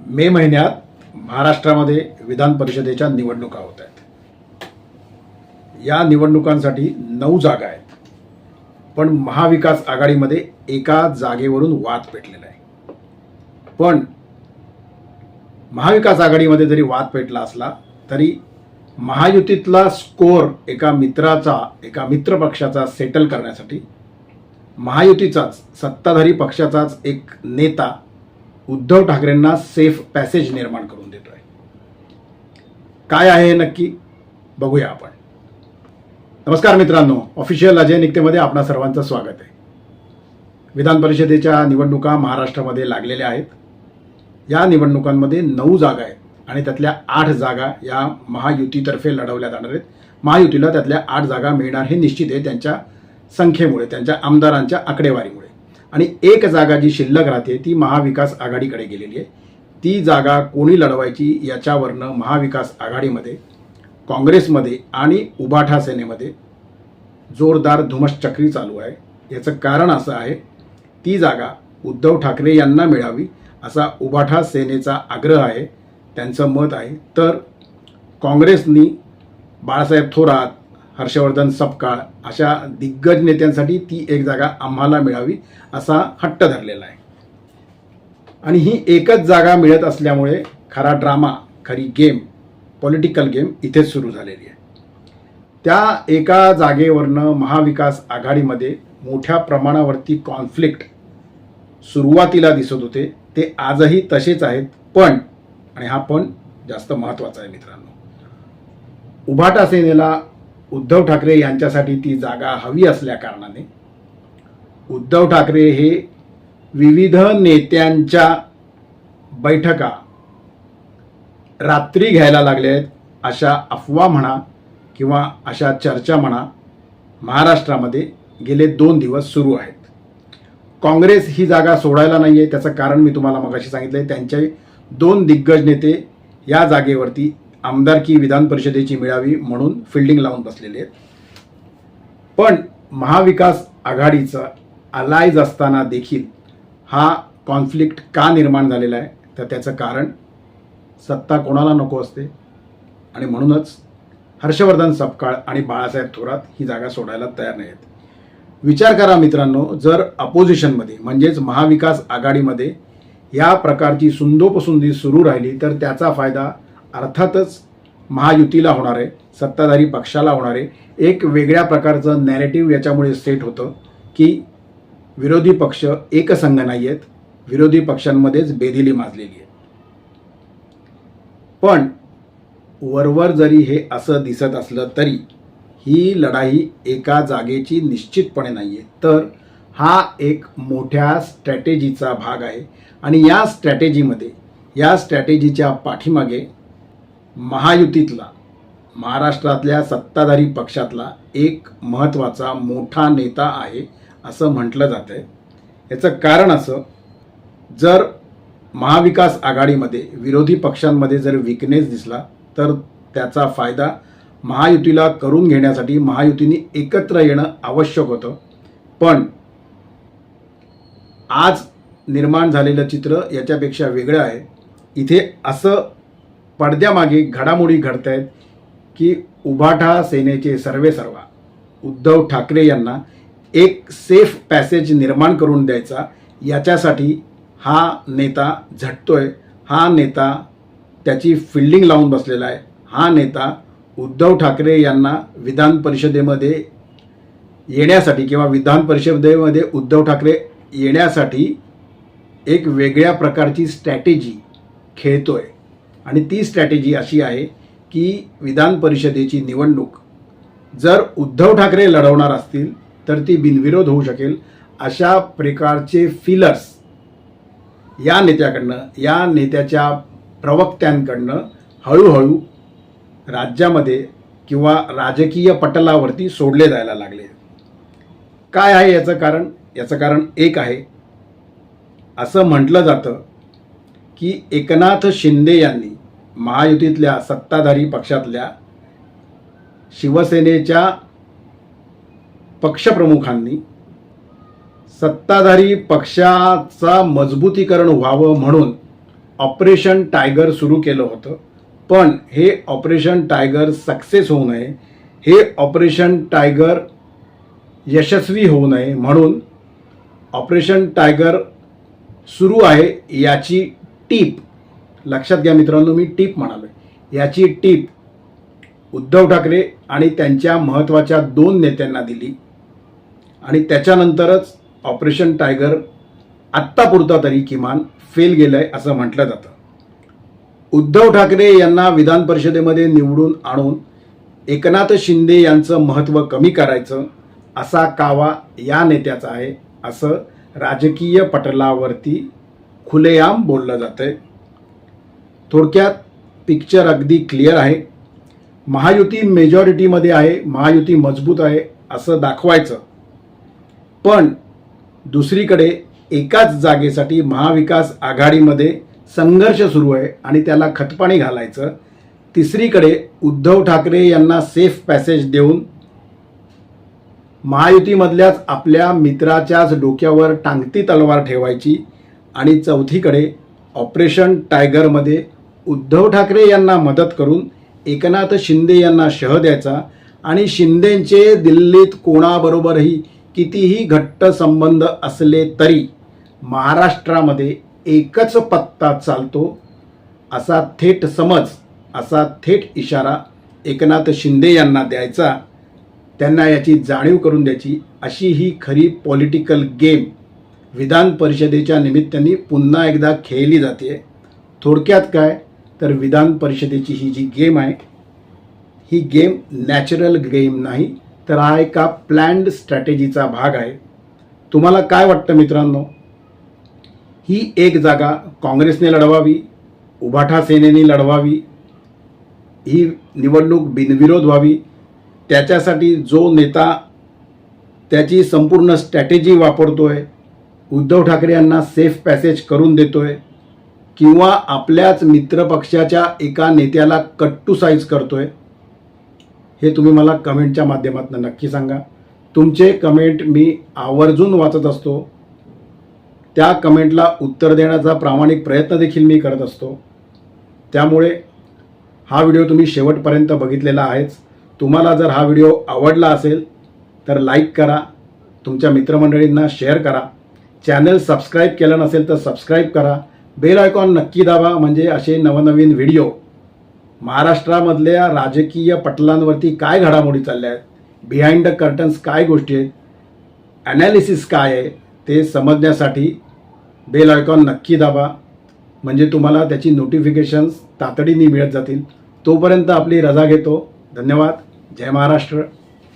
मे महिन्यात महाराष्ट्रामध्ये विधान परिषदेच्या निवडणुका होत आहेत। या निवडणुकांसाठी 9 जागा आहेत, पण महाविकास आघाडीमध्ये एका जागेवरून वाद पेटलेला आहे। पण महाविकास आघाडीमध्ये जरी वाद पेटला असला तरी महायुतीतला स्कोअर एका मित्रपक्षाचा सेटल करण्यासाठी महायुतीचाच सत्ताधारी पक्षाचाच एक नेता उद्धव ठाकरेंना सेफ पॅसेज निर्माण करून देतोय। काय आहे हे नक्की बघूया आपण। नमस्कार मित्रांनो, ऑफिशियल अजय निकतेमध्ये आपणा सर्वांचं स्वागत आहे। विधान परिषदेच्या निवडणुका महाराष्ट्रामध्ये लागलेल्या आहेत। या निवडणुकांमध्ये 9 जागा आहेत आणि त्यातल्या 8 जागा या महायुतीतर्फे लढवल्या जाणार आहेत। महायुतीला त्यातल्या 8 जागा मिळणार हे निश्चित आहे, त्यांच्या संख्येमुळे, त्यांच्या आमदारांच्या आकडेवारीमुळे। आणि एक जागा जी शिल्लक राहते ती महाविकास आघाडीकडे गेलेली आहे। ती जागा कोणी लढवायची याच्यावरनं महाविकास आघाडीमध्ये, काँग्रेसमध्ये आणि उभाठा सेनेमध्ये जोरदार धुमश्चक्री चालू आहे। याचं कारण असं आहे, ती जागा उद्धव ठाकरे यांना मिळावी असा उभाठा सेनेचा आग्रह आहे, त्यांचं मत आहे। तर काँग्रेसनी बाळासाहेब थोरात, हर्षवर्धन सपकाळ अशा दिग्गज नेत्यांसाठी ती एक जागा आम्हाला मिळावी असा हट्ट धरलेला आहे। आणि ही एकच जागा मिळत असल्यामुळे खरा ड्रामा, खरी गेम, पॉलिटिकल गेम इथेच सुरू झालेली आहे। त्या एका जागेवरनं महाविकास आघाडीमध्ये मोठ्या प्रमाणावरती कॉन्फ्लिक्ट सुरुवातीला दिसत होते, ते आजही तसेच आहेत। पण, आणि हा पण जास्त महत्त्वाचा आहे मित्रांनो, उभाटा सेनेला उद्धव ठाकरे यांच्यासाठी ती जागा हवी असल्या कारणाने उद्धव ठाकरे हे विविध नेत्यांच्या बैठका रात्री घ्यायला लागले आहेत अशा अफवा म्हणा किंवा अशा चर्चा म्हणा महाराष्ट्रामध्ये गेले 2 दिवस सुरू आहेत। काँग्रेस ही जागा सोडायला नाही आहे, त्याचं कारण मी तुम्हाला मगाशी सांगितलं आहे। त्यांचे 2 दिग्गज नेते या जागेवरती आमदारकी विधान परिषदेची मिळावी म्हणून फिल्डिंग लावून बसलेले आहेत। पण महाविकास आघाडीचा अलायज असताना देखील हा कॉन्फ्लिक्ट का निर्माण झालेला आहे, तर त्याचं कारण सत्ता कोणाला नको असते आणि म्हणूनच हर्षवर्धन सपकाळ आणि बाळासाहेब थोरात ही जागा सोडायला तयार नाही आहेत। विचार करा मित्रांनो, जर अपोजिशनमध्ये म्हणजेच महाविकास आघाडीमध्ये या प्रकारची सुंदोपसुंदी सुरू राहिली तर त्याचा फायदा अर्थातच महायुतीला होणार आहे, सत्ताधारी पक्षाला होणार आहे। एक वेगळ्या प्रकारचं नॅरेटिव्ह याच्यामुळे सेट होतं की विरोधी पक्ष एकसंघ नाही आहेत, विरोधी पक्षांमध्येच बेदिली माजलेली आहे। पण वरवर जरी हे असं दिसत असलं तरी ही लढाई एका जागेची निश्चितपणे नाही आहे, तर हा एक मोठ्या स्ट्रॅटेजीचा भाग आहे। आणि या स्ट्रॅटेजीमध्ये, या स्ट्रॅटेजीच्या पाठीमागे महायुतीतला, महाराष्ट्रातल्या सत्ताधारी पक्षातला एक महत्त्वाचा मोठा नेता आहे असं म्हटलं जातं आहे। याचं कारण असं, जर महाविकास आघाडीमध्ये विरोधी पक्षांमध्ये जर विकनेस दिसला तर त्याचा फायदा महायुतीला करून घेण्यासाठी महायुतीने एकत्र येणं आवश्यक होतं। पण आज निर्माण झालेलं चित्र याच्यापेक्षा वेगळं आहे। इथे असं पडद्यामागे घडामोडी घडत आहेत की उभाठा सेनेचे सर्वेसर्वा उद्धव ठाकरे यांना एक सेफ पॅसेज निर्माण करून द्यायचा, याच्यासाठी हा नेता झटतोय, हा नेता त्याची फिल्डिंग लावून बसलेला आहे। हा नेता उद्धव ठाकरे यांना विधान परिषदेमध्ये येण्यासाठी किंवा विधान परिषदेमध्ये उद्धव ठाकरे येण्यासाठी एक वेगळ्या प्रकारची स्ट्रॅटेजी खेळतोय। आणि ती स्ट्रॅटेजी अशी आहे की विधान परिषदेची निवडणूक जर उद्धव ठाकरे लढवणार असतील तर ती बिनविरोध होऊ शकेल अशा प्रकारचे फिलर्स या नेत्याकडनं, या नेत्याच्या प्रवक्त्यांकडनं हळूहळू राज्यामध्ये किंवा राजकीय पटलावरती सोडले जायला लागले। काय आहे याचं कारण? याचं कारण एक आहे, असं म्हटलं जातं की एकनाथ शिंदे यांनी महायुतीतल्या सत्ताधारी पक्षातल्या शिवसेनेच्या पक्षप्रमुखांनी सत्ताधारी पक्षाचा मजबूतीकरण व्हावं म्हणून ऑपरेशन टायगर सुरू केलं होतं. पण हे ऑपरेशन टायगर सक्सेस होऊ नये, हे ऑपरेशन टायगर यशस्वी होऊ नये म्हणून ऑपरेशन टायगर सुरू आहे याची टीप, लक्षात घ्या मित्रांनो, मी टीप म्हणालो, याची टीप उद्धव ठाकरे आणि त्यांच्या महत्त्वाच्या 2 नेत्यांना दिली आणि त्याच्यानंतरच ऑपरेशन टायगर आत्तापुरता तरी किमान फेल गेलंय असं म्हटलं जातं. उद्धव ठाकरे यांना विधान परिषदेमध्ये निवडून आणून एकनाथ शिंदे यांचं महत्त्व कमी करायचं असा कावा या नेत्याचा आहे असं राजकीय पटलावरती खुलेआम बोललं जातंय. थोडक्यात पिक्चर अगदी क्लिअर आहे. महायुती मेजॉरिटीमध्ये आहे, महायुती मजबूत आहे असं दाखवायचं, पण दुसरीकडे एकाच जागेसाठी महाविकास आघाडीमध्ये संघर्ष सुरू आहे आणि त्याला खतपाणी घालायचं. तिसरीकडे उद्धव ठाकरे यांना सेफ पॅसेज देऊन महायुतीमधल्याच आपल्या मित्राच्याच डोक्यावर टांगती तलवार ठेवायची आणि चौथीकडे ऑपरेशन टायगरमध्ये उद्धव ठाकरे यांना मदत करून एकनाथ शिंदे यांना शह द्यायचा आणि शिंदेंचे दिल्लीत कोणाबरोबरही कितीही घट्ट संबंध असले तरी महाराष्ट्रामध्ये एकच पत्ता चालतो असा थेट समज, असा थेट इशारा एकनाथ शिंदे यांना द्यायचा, त्यांना याची जाणीव करून द्यायची. अशी ही खरी पॉलिटिकल गेम विधान परिषदेच्या निमित्ताने पुन्हा एकदा खेळली जाते. थोडक्यात काय तर विधान परिषदेची ही जी गेम आहे, ही गेम नॅचरल गेम नाही, तर हा एका प्लॅन्ड स्ट्रॅटेजीचा भाग आहे. तुम्हाला काय वाटतं मित्रांनो? ही एक जागा काँग्रेसने लढवावी, उभाठा सेनेने लढवावी, ही निवडणूक बिनविरोध व्हावी, त्याच्यासाठी जो नेता त्याची संपूर्ण स्ट्रॅटेजी वापरतोय, उद्धव ठाकरे यांना सेफ पॅसेज करून देतोय, किंवा आपल्याच मित्रपक्षाच्या एका नेत्याला कट्टू साईज करतोय, हे तुम्ही मला कमेंटच्या माध्यमातून नक्की सांगा. तुमचे कमेंट मी आवर्जून वाचत असतो, त्या कमेंटला उत्तर देण्याचा प्रामाणिक प्रयत्न देखील मी करत असतो. त्यामुळे हा व्हिडिओ तुम्ही शेवटपर्यंत बघितलेला आहेच. तुम्हाला जर हा व्हिडिओ आवडला असेल तर लाईक करा, तुमच्या मित्रमंडळींना शेअर करा, चॅनल सबस्क्राईब केलं नसेल तर सबस्क्राईब करा, बेल आयकॉन नक्की दाबा, म्हणजे असे नवनवीन व्हिडिओ, महाराष्ट्रामधल्या राजकीय पटलांवरती काय घडामोडी चालल्या आहेत, बिहाइंड द कर्टन्स काय गोष्टी आहेत, ॲनालिसिस काय आहे ते समजण्यासाठी बेल आयकॉन नक्की दाबा, म्हणजे तुम्हाला त्याची नोटिफिकेशन्स तातडीने मिळत जातील. तोपर्यंत आपली रजा घेतो. धन्यवाद. जय महाराष्ट्र.